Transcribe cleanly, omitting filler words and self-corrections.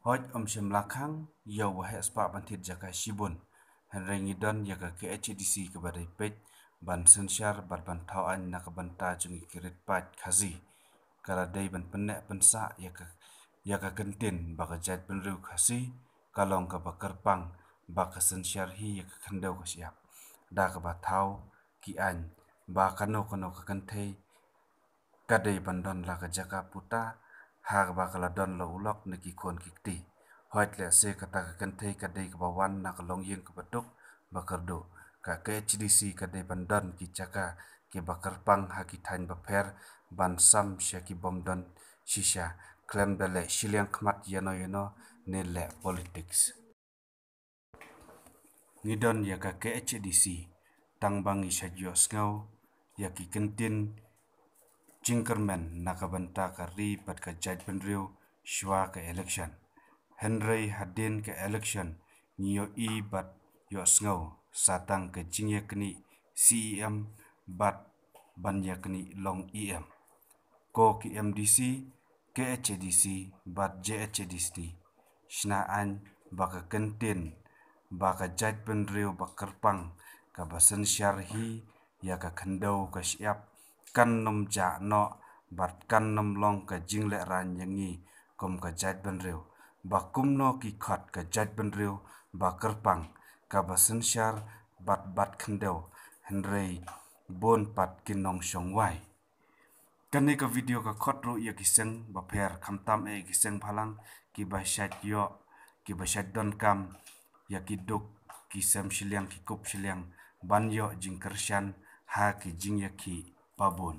Hoj shim lakhang yaw wahe spa bantit jaka shibun. Henrengi don yaga ke HDC ke badai pej ban sensyar bat ban tauan na ke banta jungi kirit pat khazi. Kala day ban penek pensa yaga gentin baka jat benriu khasi kalong ka bakar pang baka sensyar hi yaga kendau ka siap. Da ka batau ki an ba kano ka kentei kadai bandon la ka jaka puta har ba kala don la ulok ne ki kon kikti hoit le se kata ka kentei kadai ka bawan na ka longyeng ka batuk bakardo ka HDC kadai bandon ki jaka ki bakar pang ha ki thain baper ban sam sya ki bomdon shisha klem bele shiliang khmat yano ne le politics ngidon ya ka HDC tang bangi sajyo ngau ya ki kentin Jinkerman nakabanta ka ri pat ka jaj benriu shwa ka election. Henry hadin ka election niyo i bat yo sngau satang ka jingya kini CEM bat banya kini long EM. Ko ki MDC ke HDC bat JHDC shna an baka kentin baka jaj benriu bakerpang ka basen syarhi ya ka kendau ka siap kan nom ja no bat kan nom long ka jingle ran yangi kom ka jat benriu ba kum no ki khat ka jat benriu ba kerpang ka basen syar bat kendau henrei bon pat kinong shong wai kani ka video ka khot ro ya kiseng ba pher khamtam e kiseng phalang ki ba shat yo ki ba shat don kam ya ki duk ki sem shiliang ki kup shiliang ban yo jing kershan ha ki jing ya ki babun